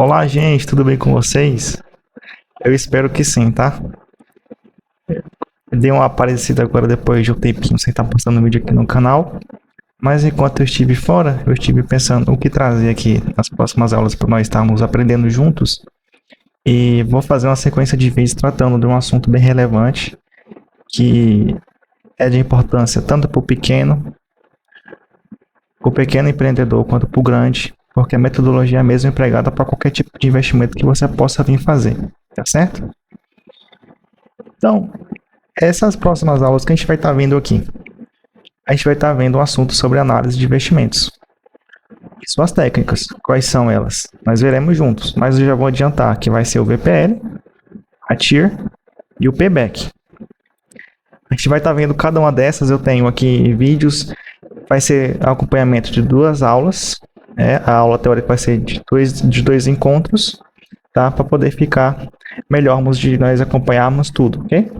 Olá, gente, tudo bem com vocês? Eu espero que sim, tá? Dei uma aparecida agora depois de um tempinho sem estar postando vídeo aqui no canal, mas enquanto eu estive fora, eu estive pensando o que trazer aqui nas próximas aulas para nós estarmos aprendendo juntos e vou fazer uma sequência de vídeos tratando de um assunto bem relevante que é de importância tanto para o pequeno empreendedor quanto para o grande, porque a metodologia é a mesma empregada para qualquer tipo de investimento que você possa vir fazer, tá certo? Então, essas próximas aulas que a gente vai estar vendo aqui, a gente vai estar vendo um assunto sobre análise de investimentos e suas técnicas. Quais são elas? Nós veremos juntos, mas eu já vou adiantar que vai ser o VPL, a TIR e o Payback. A gente vai estar vendo cada uma dessas, eu tenho aqui vídeos, vai ser acompanhamento de 2 aulas, a aula teórica vai ser de dois encontros, tá? Para poder ficar melhormos de nós acompanharmos tudo, ok?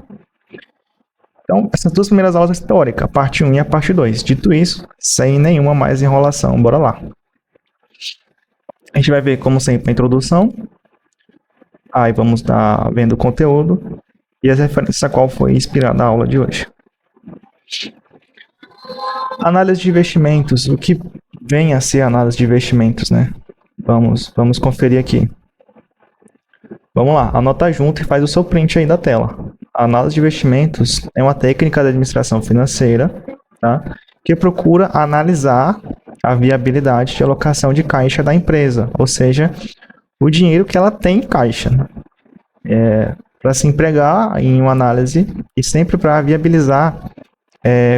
Então, essas 2 primeiras aulas é teórica, a parte 1 e a parte 2. Dito isso, sem nenhuma mais enrolação, bora lá. A gente vai ver, como sempre, a introdução. Aí vamos estar vendo o conteúdo e as referências a qual foi inspirada a aula de hoje. Análise de investimentos. O que vem a ser análise de investimentos, né? Vamos conferir aqui. Vamos lá, anota junto e faz o seu print aí da tela. A análise de investimentos é uma técnica da administração financeira, tá? Que procura analisar a viabilidade de alocação de caixa da empresa, ou seja, o dinheiro que ela tem em caixa, para se empregar em uma análise e sempre para viabilizar,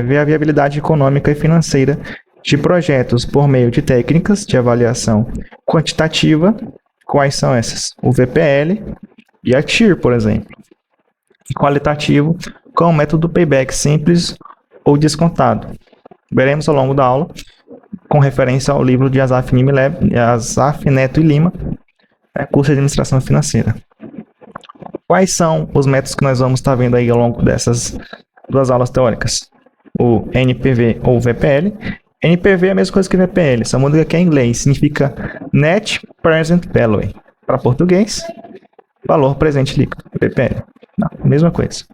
ver a viabilidade econômica e financeira de projetos por meio de técnicas de avaliação quantitativa. Quais são essas? O VPL e a TIR, por exemplo. E qualitativo, com o método Payback simples ou descontado. Veremos ao longo da aula, com referência ao livro de Asaf Neto e Lima, curso de administração financeira. Quais são os métodos que nós vamos estar vendo aí ao longo dessas 2 aulas teóricas? O NPV ou VPL. NPV é a mesma coisa que VPL, só muda que é em inglês, significa Net Present Value. Para português, valor presente líquido, VPL. Não, mesma coisa.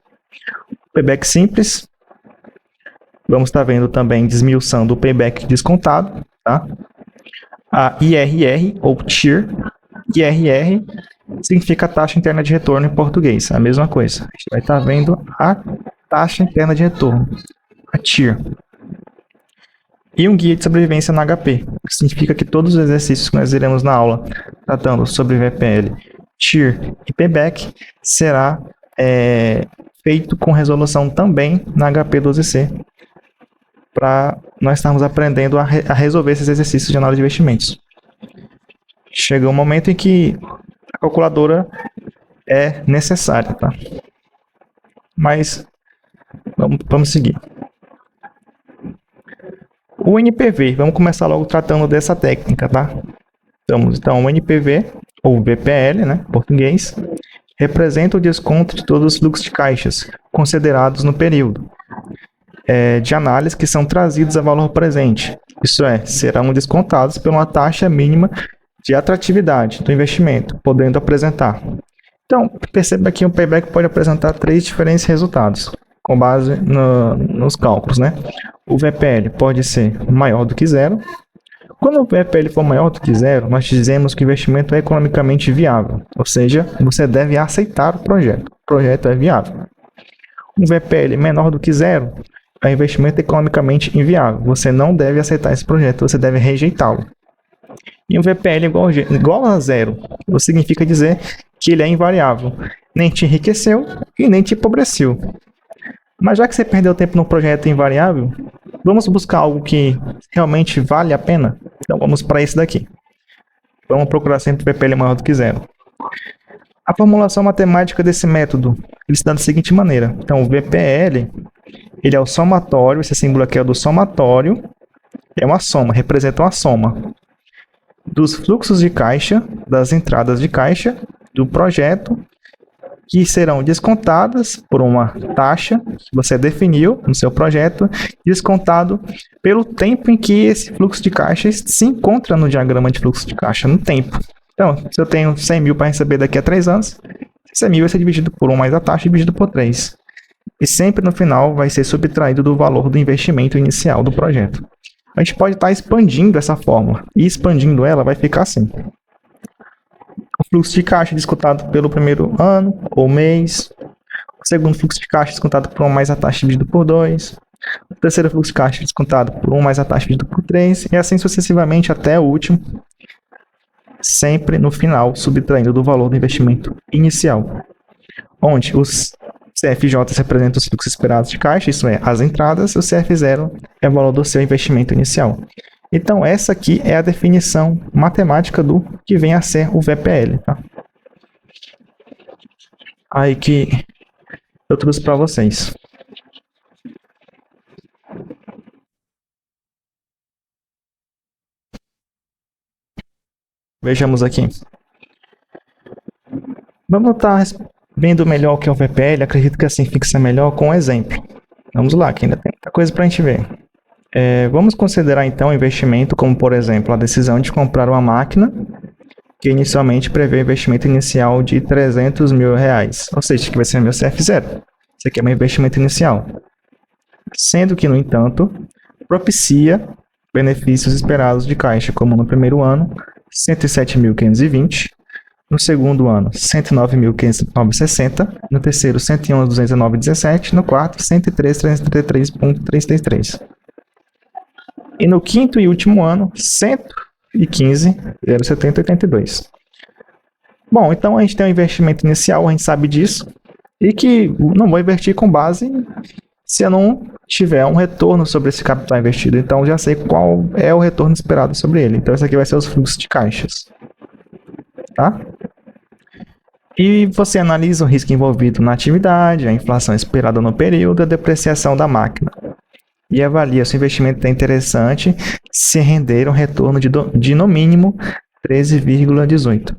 Payback simples. Vamos estar vendo também desmiuçando o payback descontado, tá? A IRR ou TIR. IRR significa taxa interna de retorno em português, a mesma coisa. A gente vai estar vendo a taxa interna de retorno, a TIR. E um guia de sobrevivência na HP, que significa que todos os exercícios que nós iremos na aula tratando sobre VPL, TIR e Payback será feito com resolução também na HP 12C, para nós estarmos aprendendo a resolver esses exercícios de análise de investimentos. Chega um momento em que a calculadora é necessária, tá? Mas vamos seguir. O NPV, vamos começar logo tratando dessa técnica, tá? Então, o NPV, ou VPL, né, em português, representa o desconto de todos os fluxos de caixas considerados no período de análise que são trazidos a valor presente. Isso é, serão descontados por uma taxa mínima de atratividade do investimento, podendo apresentar. Então, perceba que o payback pode apresentar 3 diferentes resultados, com base nos cálculos, né? O VPL pode ser maior do que 0. Quando o VPL for maior do que 0, nós dizemos que o investimento é economicamente viável, ou seja, você deve aceitar o projeto. O projeto é viável. Um VPL menor do que 0 é investimento economicamente inviável. Você não deve aceitar esse projeto, você deve rejeitá-lo. E um VPL igual a 0, significa dizer que ele é invariável. Nem te enriqueceu e nem te empobreceu. Mas já que você perdeu tempo no projeto invariável, vamos buscar algo que realmente vale a pena? Então vamos para esse daqui. Vamos procurar sempre VPL maior do que 0. A formulação matemática desse método ele se dá da seguinte maneira. Então o VPL ele é o somatório, esse símbolo aqui é o do somatório, é uma soma, representa uma soma dos fluxos de caixa, das entradas de caixa do projeto, que serão descontadas por uma taxa que você definiu no seu projeto, descontado pelo tempo em que esse fluxo de caixa se encontra no diagrama de fluxo de caixa, no tempo. Então, se eu tenho 100 mil para receber daqui a 3 anos, 100 mil vai ser dividido por 1 mais a taxa dividido por 3. E sempre no final vai ser subtraído do valor do investimento inicial do projeto. A gente pode estar expandindo essa fórmula. E expandindo ela vai ficar assim. O fluxo de caixa descontado pelo primeiro ano ou mês. O segundo fluxo de caixa descontado por 1 mais a taxa dividido por 2. O terceiro fluxo de caixa descontado por 1 mais a taxa dividido por 3. E assim sucessivamente até o último. Sempre no final, subtraindo do valor do investimento inicial. Onde os CFJs representam os fluxos esperados de caixa, isso é, as entradas, o CF0 é o valor do seu investimento inicial. Então, essa aqui é a definição matemática do que vem a ser o VPL. Tá? Aí que eu trouxe para vocês. Vejamos aqui. Vamos estar vendo melhor o que é o VPL. Acredito que assim fixa melhor com um exemplo. Vamos lá, que ainda tem muita coisa para a gente ver. Vamos considerar então o investimento como, por exemplo, a decisão de comprar uma máquina que inicialmente prevê investimento inicial de R$300 mil, ou seja, que vai ser meu CF0. Isso aqui é meu investimento inicial. Sendo que, no entanto, propicia benefícios esperados de caixa, como no primeiro ano, 107.520, no segundo ano, 109.509,60, no terceiro, 111.209,17, no quarto, 103.333,333. E no quinto e último ano, 115.070,82. Bom, então a gente tem um investimento inicial, a gente sabe disso, e que não vou investir com base se eu não tiver um retorno sobre esse capital investido. Então eu já sei qual é o retorno esperado sobre ele. Então esse aqui vai ser os fluxos de caixas. Tá? E você analisa o risco envolvido na atividade, a inflação esperada no período, a depreciação da máquina. E avalia se o investimento é interessante, se render um retorno de no mínimo 13,18.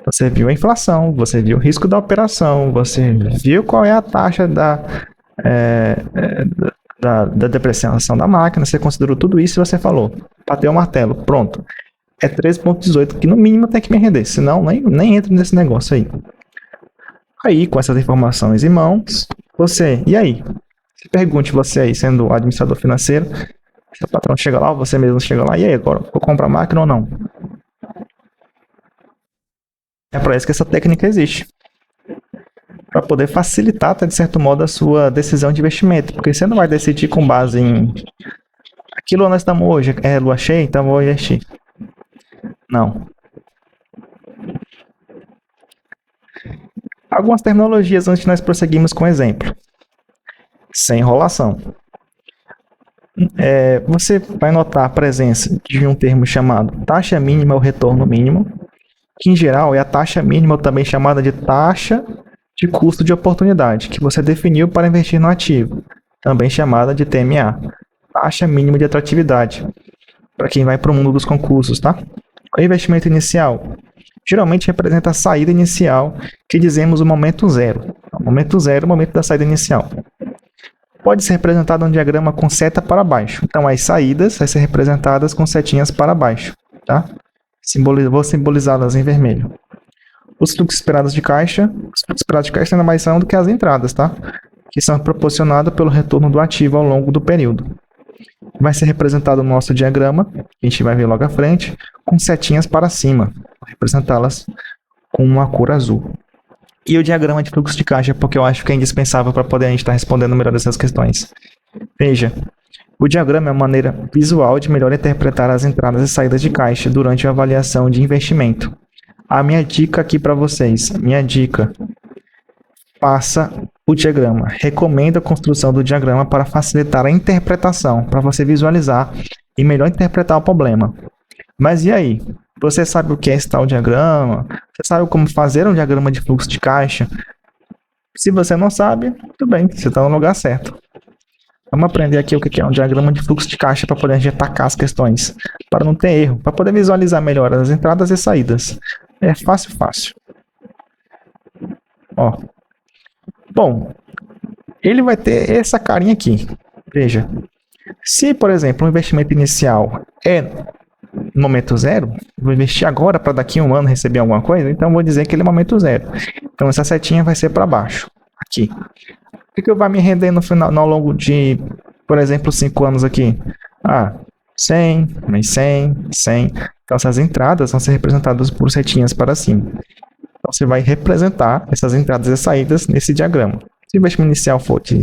Você viu a inflação, você viu o risco da operação, você viu qual é a taxa da depreciação da máquina, você considerou tudo isso e você falou, bateu o martelo, pronto. É 13,18 que no mínimo tem que me render, senão nem entra nesse negócio aí. Aí, com essas informações em mãos, e aí? Se pergunte você aí, sendo administrador financeiro, seu patrão chega lá, você mesmo chega lá, e aí, agora, vou comprar a máquina ou não? É para isso que essa técnica existe. Para poder facilitar, até de certo modo, a sua decisão de investimento. Porque você não vai decidir com base em aquilo nós estamos hoje, é lua cheia, então vou investir. Não. Algumas terminologias antes de nós prosseguirmos com o exemplo. Sem enrolação. Você vai notar a presença de um termo chamado taxa mínima ou retorno mínimo, que em geral é a taxa mínima, ou também chamada de taxa de custo de oportunidade, que você definiu para investir no ativo, também chamada de TMA, taxa mínima de atratividade, para quem vai para o mundo dos concursos, tá? O investimento inicial geralmente representa a saída inicial, que dizemos o momento zero. O momento zero é o momento da saída inicial. Pode ser representado um diagrama com seta para baixo. Então, as saídas vão ser representadas com setinhas para baixo, tá? Vou simbolizá-las em vermelho. Os fluxos esperados de caixa nada mais são do que as entradas, tá? Que são proporcionadas pelo retorno do ativo ao longo do período. Vai ser representado no nosso diagrama, que a gente vai ver logo à frente, com setinhas para cima. Vou representá-las com uma cor azul. E o diagrama de fluxo de caixa, porque eu acho que é indispensável para poder a gente estar respondendo melhor essas questões. Veja, o diagrama é uma maneira visual de melhor interpretar as entradas e saídas de caixa durante a avaliação de investimento. A minha dica aqui para vocês, faça o diagrama. Recomendo a construção do diagrama para facilitar a interpretação, para você visualizar e melhor interpretar o problema. Mas e aí? Você sabe o que é esse tal diagrama? Você sabe como fazer um diagrama de fluxo de caixa? Se você não sabe, tudo bem, você está no lugar certo. Vamos aprender aqui o que é um diagrama de fluxo de caixa para poder a gente atacar as questões, para não ter erro, para poder visualizar melhor as entradas e saídas. É fácil. Ó. Bom, ele vai ter essa carinha aqui. Veja. Se, por exemplo, o investimento inicial é no momento zero, vou investir agora para daqui a um ano receber alguma coisa, então vou dizer que ele é momento zero. Então essa setinha vai ser para baixo, aqui. O que vai me render no final, ao longo de, por exemplo, 5 anos aqui? 100, mais 100, 100. Então essas entradas vão ser representadas por setinhas para cima. Então você vai representar essas entradas e saídas nesse diagrama. Se o investimento inicial for de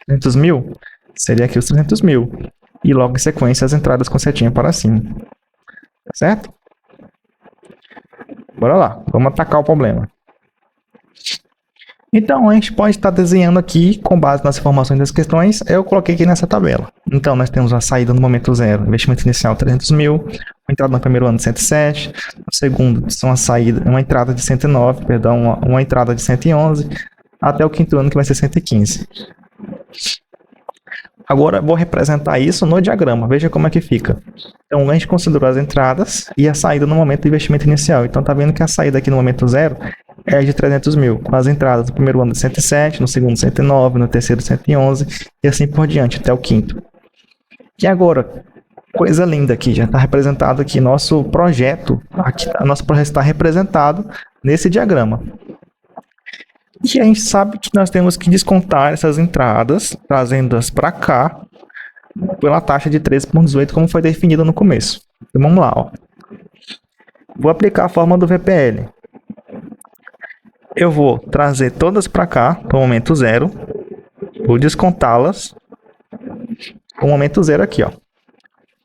300 mil, seria aqui os 300 mil. E logo em sequência as entradas com setinha para cima. Tá certo? Bora lá, vamos atacar o problema. Então a gente pode estar desenhando aqui com base nas informações das questões. Eu coloquei aqui nessa tabela. Então nós temos a saída no momento zero, investimento inicial 300 mil, uma entrada no primeiro ano de 107, no segundo são uma entrada de 109, perdão, uma entrada de 111, até o quinto ano que vai ser 115. Agora eu vou representar isso no diagrama, veja como é que fica. Então a gente considerou as entradas e a saída no momento do investimento inicial. Então tá vendo que a saída aqui no momento zero é de 300 mil, com as entradas no primeiro ano de 107, no segundo 109, no terceiro 111 e assim por diante, até o quinto. E agora, coisa linda aqui, já está representado aqui nosso projeto, nosso projeto está representado nesse diagrama. E a gente sabe que nós temos que descontar essas entradas, trazendo-as para cá, pela taxa de 13,18, como foi definido no começo. Então vamos lá, ó. Vou aplicar a fórmula do VPL. Eu vou trazer todas para cá, para o momento zero. Vou descontá-las para o momento zero aqui, ó.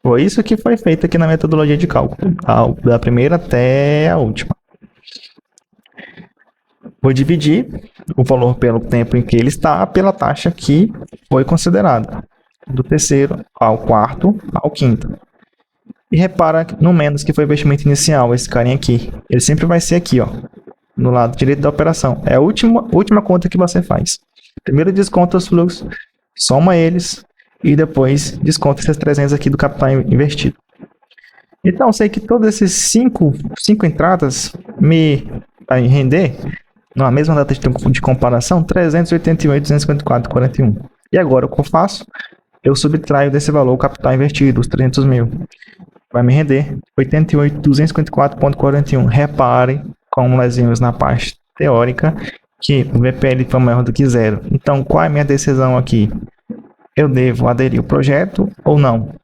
Foi isso que foi feito aqui na metodologia de cálculo, da primeira até a última. Vou dividir o valor pelo tempo em que ele está pela taxa que foi considerada, do terceiro ao quarto ao quinto. E repara no menos que foi o investimento inicial, esse carinha aqui. Ele sempre vai ser aqui, ó, no lado direito da operação. É a última conta que você faz. Primeiro desconta os fluxos, soma eles e depois desconta esses 300 aqui do capital investido. Então, sei que todas essas 5 entradas me vai render, na mesma data de comparação, 388.254,41. E agora, o que eu faço? Eu subtraio desse valor o capital investido, os 300 mil. Vai me render 88.254,41. Repare, como nós vimos na parte teórica, que o VPL foi maior do que zero. Então, qual é a minha decisão aqui? Eu devo aderir ao projeto ou não?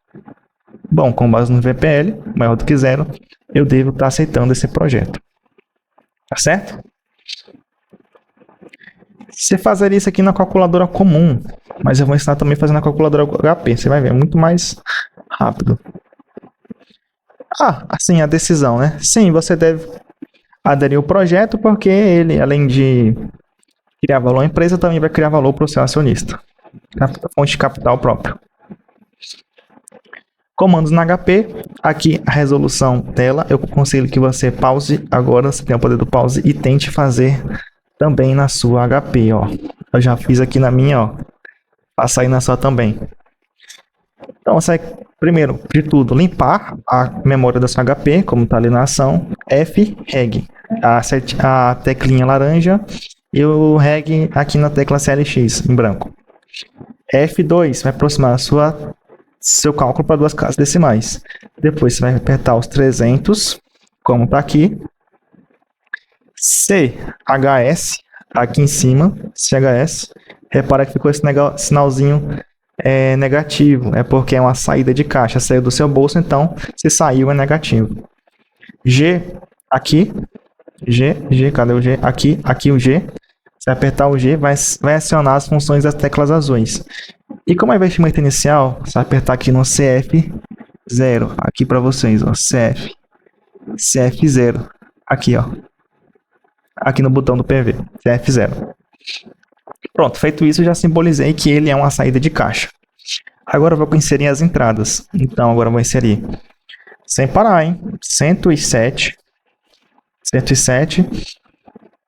Bom, com base no VPL, maior do que zero, eu devo estar aceitando esse projeto. Tá certo? Você fazer isso aqui na calculadora comum, mas eu vou ensinar também fazendo na calculadora HP. Você vai ver, é muito mais rápido. Assim, a decisão, né? Sim, você deve aderir ao projeto porque ele, além de criar valor à empresa, também vai criar valor para o seu acionista. Fonte de capital próprio. Comandos na HP. Aqui a resolução dela. Eu aconselho que você pause agora, você tem o poder do pause, e tente fazer também na sua HP, ó. Eu já fiz aqui na minha, ó. Passa aí na sua também. Então, você vai, primeiro de tudo, limpar a memória da sua HP, como está ali na ação. F, reg. A teclinha laranja e o reg aqui na tecla CLX, em branco. F2 vai aproximar seu cálculo para 2 casas decimais. Depois você vai apertar os 300, como está aqui. CHS, aqui em cima, CHS. Repara que ficou esse sinalzinho negativo. É porque é uma saída de caixa. Saiu do seu bolso, então se saiu é negativo. G, aqui. G, cadê o G? Aqui o G. Você vai apertar o G, vai acionar as funções das teclas azuis. E como é investimento inicial, você vai apertar aqui no CF0. Aqui para vocês, ó. CF0. Aqui, ó. Aqui no botão do PV. CF0. Pronto, feito isso, já simbolizei que ele é uma saída de caixa. Agora eu vou inserir as entradas. Então, agora eu vou inserir, sem parar, hein? 107,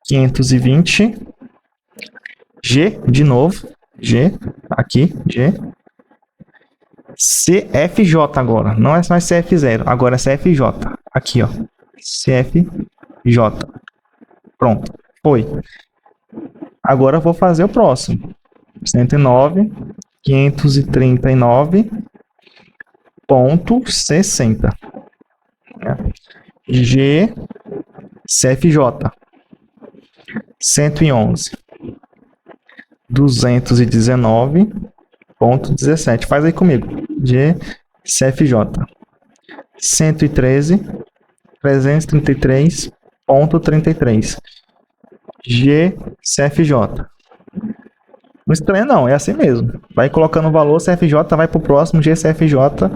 520, G, de novo, G, aqui, G, CFJ agora, não é mais CF0, agora é CFJ, aqui, ó, CFJ, pronto, foi. Agora eu vou fazer o próximo, 109.539,60. né? G CFJ 111 219,17. Faz aí comigo. G CFJ 113 333,33. G CFJ. Não estranha não, é assim mesmo. Vai colocando o valor, CFJ vai pro próximo GCFJ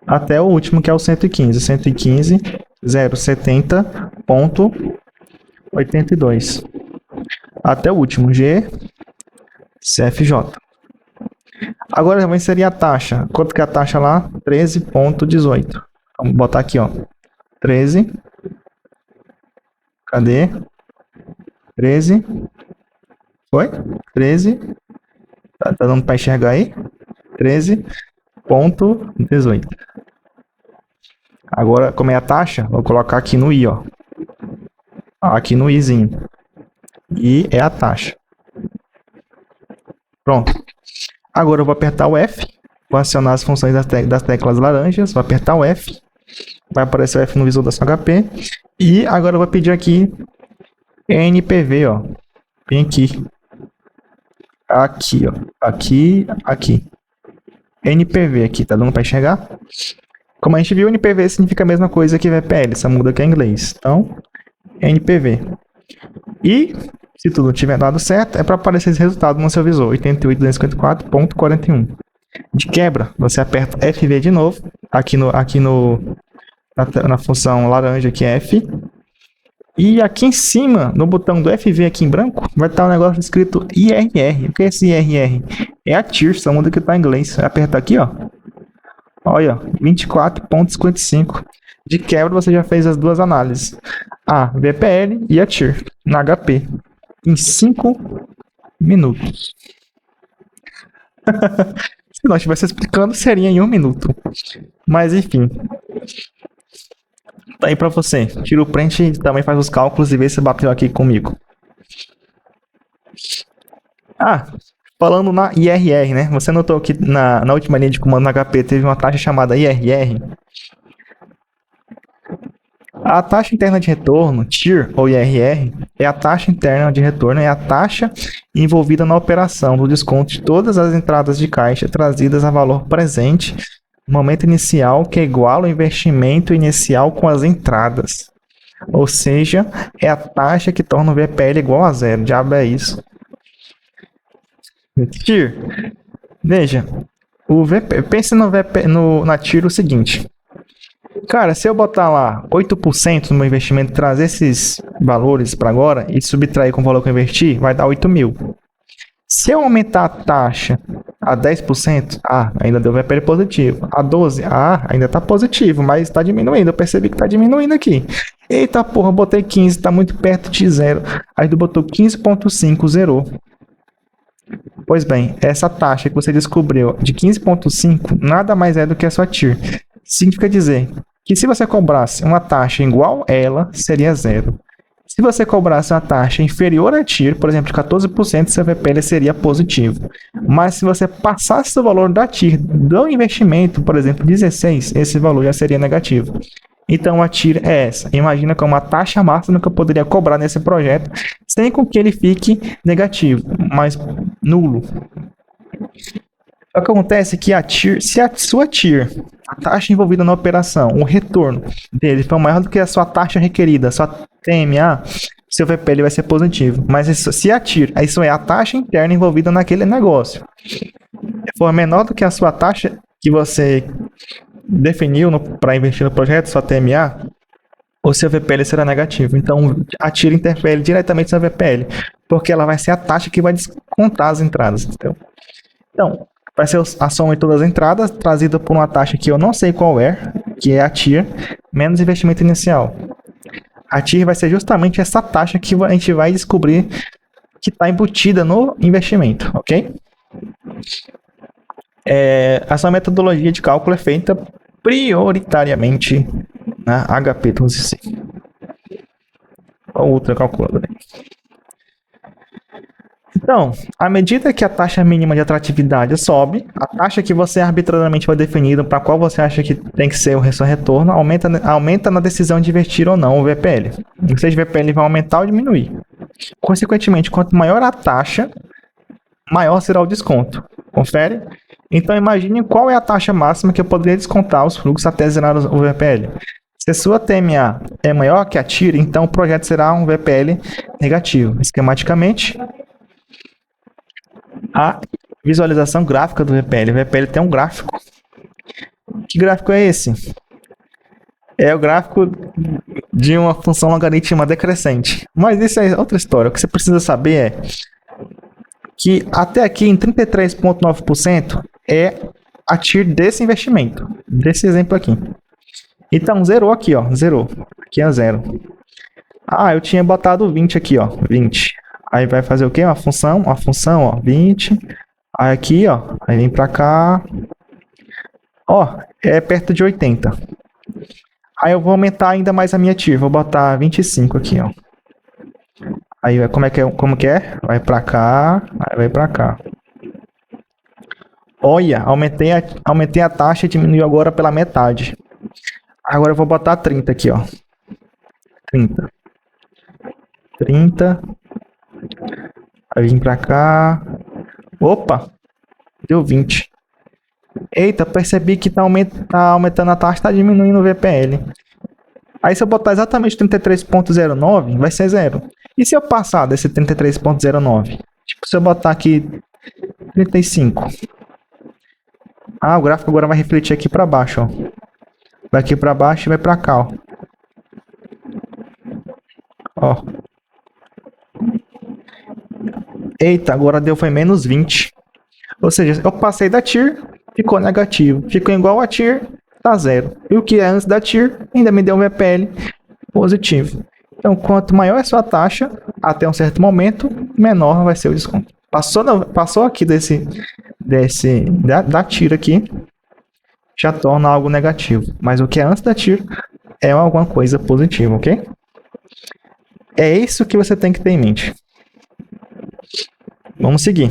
até o último, que é o 115. 115,070,82. Até o último, GCFJ. Agora eu vou inserir a taxa. Quanto que é a taxa lá? 13,18. Vamos botar aqui, ó. 13. Cadê? 13. Foi? 13. Tá dando para enxergar aí? 13,18. Agora, como é a taxa, vou colocar aqui no I, ó. Aqui no Izinho. I é a taxa. Pronto. Agora eu vou apertar o F. Vou acionar as funções das teclas laranjas. Vou apertar o F. Vai aparecer o F no visor da sua HP. E agora eu vou pedir aqui NPV, ó. Vem aqui. Aqui, ó. Aqui. NPV aqui, tá dando para enxergar? Como a gente viu, NPV significa a mesma coisa que VPL, só muda que é inglês. Então, NPV. E, se tudo tiver dado certo, é para aparecer esse resultado no seu visor, 88.254.41. De quebra, você aperta FV de novo, na função laranja aqui é F. E aqui em cima, no botão do FV aqui em branco, vai estar um negócio escrito IRR. O que é esse IRR? É a TIR, só muda que está em inglês. Vai apertar aqui, ó. Olha, 24,55. De quebra, você já fez as duas análises. A VPL e a TIR, na HP. Em 5 minutos. Se nós estivesse explicando, seria em 1 minuto. Mas, enfim. Tá aí pra você. Tira o print e também faz os cálculos e vê se bateu aqui comigo. Falando na IRR, né? Você notou que na última linha de comando na HP teve uma taxa chamada IRR? A taxa interna de retorno, TIR ou IRR, é a taxa interna de retorno, é a taxa envolvida na operação do desconto de todas as entradas de caixa trazidas a valor presente no momento inicial, que é igual ao investimento inicial com as entradas. Ou seja, é a taxa que torna o VPL igual a zero. Diabo é isso. TIR. Veja, pense na TIR o seguinte. Cara, se eu botar lá 8% no meu investimento, trazer esses valores para agora e subtrair com o valor que eu investi, vai dar 8 mil. Se eu aumentar a taxa a 10%, ainda deu VPL positivo. A 12%, ainda tá positivo, mas tá diminuindo. Eu percebi que tá diminuindo aqui. Eita porra, eu botei 15, tá muito perto de zero. Aí tu botou 15,5, zerou. Pois bem, essa taxa que você descobriu de 15,5 nada mais é do que a sua TIR. Significa dizer que se você cobrasse uma taxa igual a ela, seria zero. Se você cobrasse uma taxa inferior a TIR, por exemplo, de 14%, seu VPL seria positivo. Mas se você passasse o valor da TIR do investimento, por exemplo, 16, esse valor já seria negativo. Então a TIR é essa. Imagina como a taxa máxima que eu poderia cobrar nesse projeto, sem com que ele fique negativo, mas nulo. O que acontece é que a TIR, se a sua TIR, a taxa envolvida na operação, o retorno dele for maior do que a sua taxa requerida, a sua TMA, seu VPL vai ser positivo. Mas se a TIR, isso é a taxa interna envolvida naquele negócio, for menor do que a sua taxa que você definiu para investir no projeto, sua TMA, o seu VPL será negativo. Então, a TIR interfere diretamente no seu VPL, porque ela vai ser a taxa que vai descontar as entradas. Entendeu? Então, vai ser a soma de todas as entradas, trazida por uma taxa que eu não sei qual é, que é a TIR, menos investimento inicial. A TIR vai ser justamente essa taxa que a gente vai descobrir que está embutida no investimento, ok? Essa metodologia de cálculo é feita prioritariamente na HP 12C. Ou outra calculadora. Então, à medida que a taxa mínima de atratividade sobe, a taxa que você arbitrariamente vai definir para qual você acha que tem que ser o seu retorno, aumenta na decisão de investir ou não o VPL. Ou seja, o VPL vai aumentar ou diminuir. Consequentemente, quanto maior a taxa, maior será o desconto. Confere? Então, imagine qual é a taxa máxima que eu poderia descontar os fluxos até zerar o VPL. Se a sua TMA é maior que a TIR, então o projeto será um VPL negativo. Esquematicamente, a visualização gráfica do VPL. O VPL tem um gráfico. Que gráfico é esse? É o gráfico de uma função logarítmica decrescente. Mas isso é outra história. O que você precisa saber é que até aqui em 33,9% é a TIR desse investimento, desse exemplo aqui. Então, zerou aqui, ó, zerou. Aqui é zero. Ah, eu tinha botado 20 aqui, ó, 20. Aí vai fazer o quê? Uma função, ó, 20. Aí aqui, ó, aí vem pra cá. Ó, é perto de 80. Aí eu vou aumentar ainda mais a minha TIR, vou botar 25 aqui, ó. Aí como que é? Vai pra cá, aí vai pra cá. Olha, aumentei a taxa e diminuiu agora pela metade. Agora eu vou botar 30 aqui, ó. 30. Aí vim pra cá. Opa! Deu 20. Eita, percebi que tá aumentando a taxa, tá diminuindo o VPL. Aí se eu botar exatamente 33,09, vai ser 0. E se eu passar desse 33,09? Tipo, se eu botar aqui 35. Ah, o gráfico agora vai refletir aqui pra baixo, ó. Vai aqui pra baixo e vai pra cá, ó. Ó. Eita, agora foi menos 20. Ou seja, eu passei da TIR, ficou negativo. Ficou igual a TIR, tá 0. E o que é antes da TIR, ainda me deu um VPL positivo. Então, quanto maior é a sua taxa, até um certo momento, menor vai ser o desconto. Passou aqui da TIR aqui, já torna algo negativo. Mas o que é antes da TIR é alguma coisa positiva, ok? É isso que você tem que ter em mente. Vamos seguir.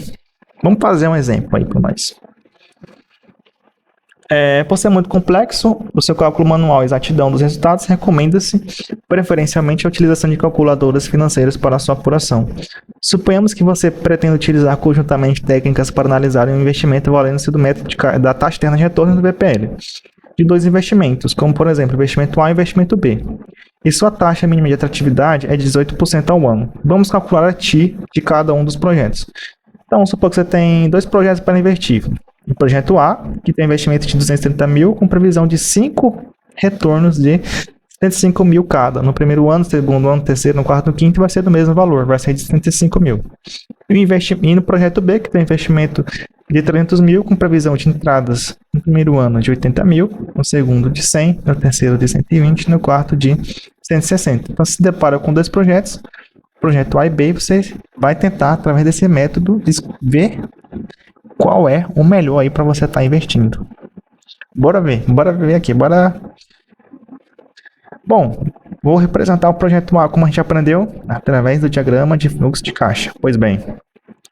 Vamos fazer um exemplo aí para nós. Por ser muito complexo, o seu cálculo manual e exatidão dos resultados, recomenda-se preferencialmente a utilização de calculadoras financeiras para a sua apuração. Suponhamos que você pretenda utilizar conjuntamente técnicas para analisar um investimento valendo-se do método da taxa externa de retorno do VPL de dois investimentos, como por exemplo, investimento A e investimento B. E sua taxa mínima de atratividade é de 18% ao ano. Vamos calcular a TI de cada um dos projetos. Então, vamos supor que você tem dois projetos para investir. O projeto A, que tem investimento de 230 mil, com previsão de 5 retornos de 75 mil cada. No primeiro ano, no segundo ano, no terceiro, no quarto, no quinto, vai ser do mesmo valor, vai ser de 75 mil. E no projeto B, que tem investimento de 300 mil, com previsão de entradas no primeiro ano de 80 mil, no segundo de 100, no terceiro de 120, no quarto de 160. Então, se depara com dois projetos, projeto A e B, você vai tentar, através desse método, ver qual é o melhor aí para você estar investindo. Bora ver aqui, Bom, vou representar o projeto A como a gente aprendeu, através do diagrama de fluxo de caixa. Pois bem,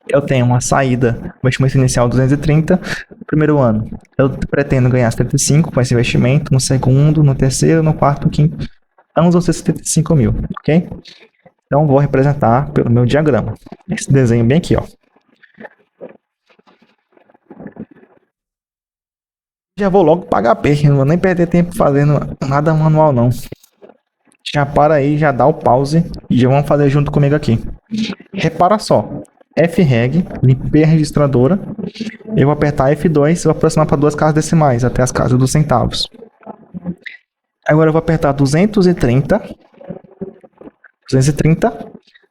eu tenho uma saída, investimento inicial 230, no primeiro ano. Eu pretendo ganhar 75 com esse investimento, no segundo, no terceiro, no quarto, no quinto. Ambos vão ser 75 mil, ok? Então, vou representar pelo meu diagrama. Esse desenho bem aqui, ó. Já vou logo pagar peixe, não vou nem perder tempo fazendo nada manual, não. Já para aí, já dá o pause e já vamos fazer junto comigo aqui. Repara só, FREG, limpei a registradora, eu vou apertar F2 e vou aproximar para duas casas decimais, até as casas dos centavos. Agora eu vou apertar 230,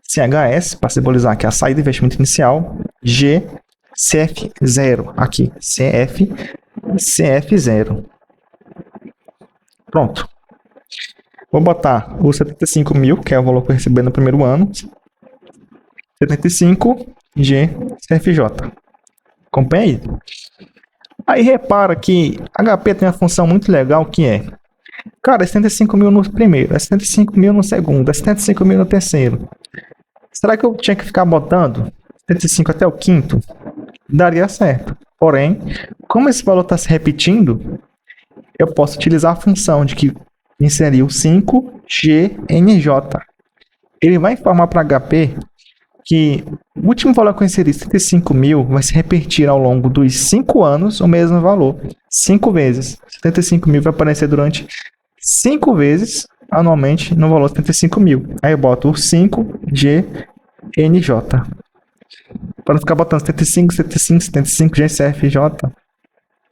CHS, para simbolizar aqui a saída de investimento inicial, G, CF0, aqui, CF0. Pronto. Vou botar os 75 mil, que é o valor que eu recebi no primeiro ano. 75 G CFJ. Acompanha aí. Aí repara que HP tem uma função muito legal que é, cara, é 75 mil no primeiro, é 75 mil no segundo, é 75 mil no terceiro. Será que eu tinha que ficar botando 75 até o quinto, daria certo. Porém, como esse valor está se repetindo, eu posso utilizar a função de que inserir o 5GNJ. Ele vai informar para HP que o último valor que eu inseri, 75.000, vai se repetir ao longo dos 5 anos o mesmo valor, 5 vezes. 75.000 vai aparecer durante 5 vezes anualmente no valor de 75.000. Aí eu boto o 5GNJ. Para não ficar botando 75, 75, 75 GCFJ.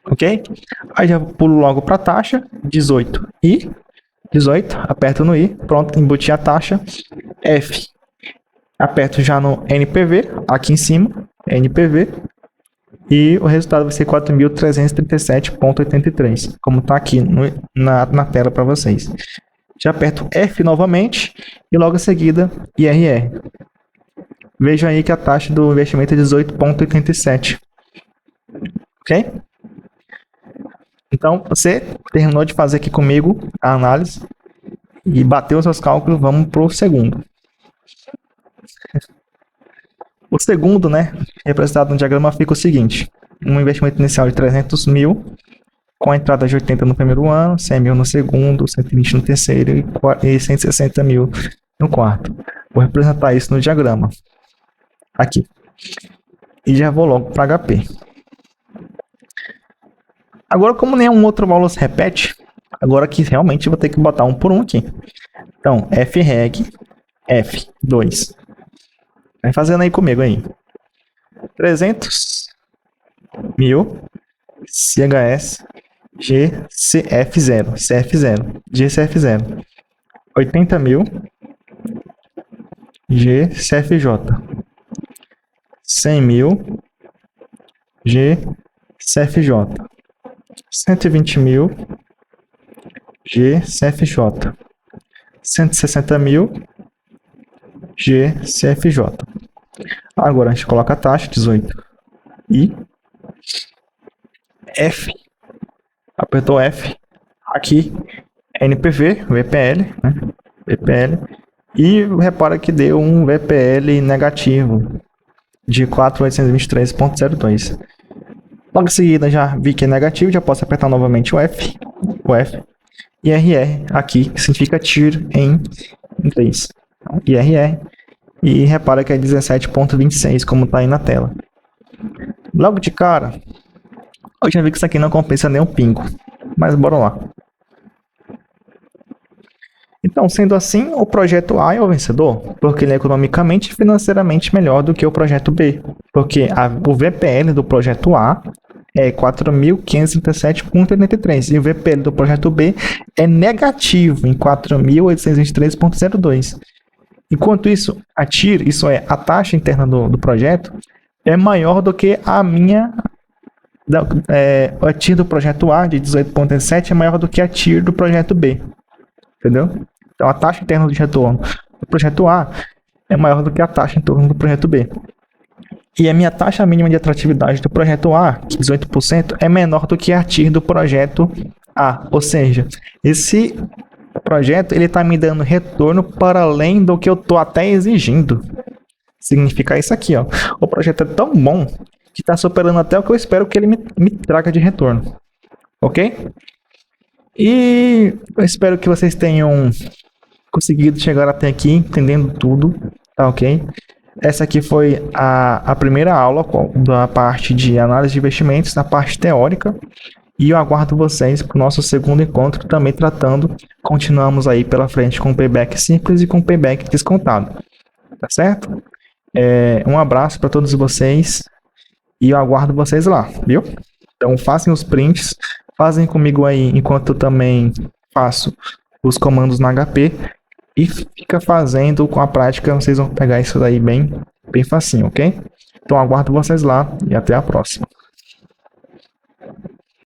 Ok? Aí já pulo logo para a taxa, 18 e 18, aperto no I, pronto, embuti a taxa, F. Aperto já no NPV, aqui em cima, NPV, e o resultado vai ser 4.337,83, como está aqui na tela para vocês. Já aperto F novamente e logo em seguida IRR. Veja aí que a taxa do investimento é 18,87. Ok? Então, você terminou de fazer aqui comigo a análise e bateu os seus cálculos, vamos para o segundo. O segundo, né, representado no diagrama, fica o seguinte. Um investimento inicial de 300.000, com a entrada de 80 no primeiro ano, 100.000 no segundo, 120 no terceiro e 160.000 no quarto. Vou representar isso no diagrama. Aqui. E já vou logo para HP. Agora, como nenhum outro valor se repete, agora aqui realmente vou ter que botar um por um aqui. Então, FREG, F2. Vai fazendo aí comigo aí. 300.000 CHS GCF0, CF0, GCF0. 80.000 GCFJ. 100.000 GCFJ. 120.000 GCFJ. 160.000 GCFJ. Agora a gente coloca a taxa, 18. E F. Apertou F. Aqui, NPV, VPL, né? VPL. E repara que deu um VPL negativo de 4.823,02. Logo em seguida já vi que é negativo, já posso apertar novamente o F. E RR aqui, que significa TIR em inglês. IRR. E repara que é 17,26, como está aí na tela. Logo de cara, eu já vi que isso aqui não compensa nem um pingo. Mas bora lá. Então, sendo assim, o projeto A é o vencedor, porque ele é economicamente e financeiramente melhor do que o projeto B. Porque o VPL do projeto A é 4.537,83 e o VPL do projeto B é negativo em 4.823,02. Enquanto isso, a TIR, isso é, a taxa interna do projeto, é maior do que a minha... a TIR do projeto A, de 18,7, é maior do que a TIR do projeto B. Entendeu? Então, a taxa interna de retorno do projeto A é maior do que a taxa em torno do projeto B. E a minha taxa mínima de atratividade do projeto A, que é 18%, é menor do que a TIR do projeto A. Ou seja, esse projeto está me dando retorno para além do que eu estou até exigindo. Significa isso aqui, ó. O projeto é tão bom que está superando até o que eu espero que ele me traga de retorno. Ok? E eu espero que vocês tenham conseguido chegar até aqui, entendendo tudo, tá ok? Essa aqui foi a primeira aula da parte de análise de investimentos, na parte teórica. E eu aguardo vocês para o nosso segundo encontro, também tratando, continuamos aí pela frente com payback simples e com payback descontado. Tá certo? Um abraço para todos vocês e eu aguardo vocês lá, viu? Então façam os prints, fazem comigo aí enquanto eu também faço os comandos na HP e fica fazendo com a prática, vocês vão pegar isso daí bem facinho, ok? Então aguardo vocês lá e até a próxima.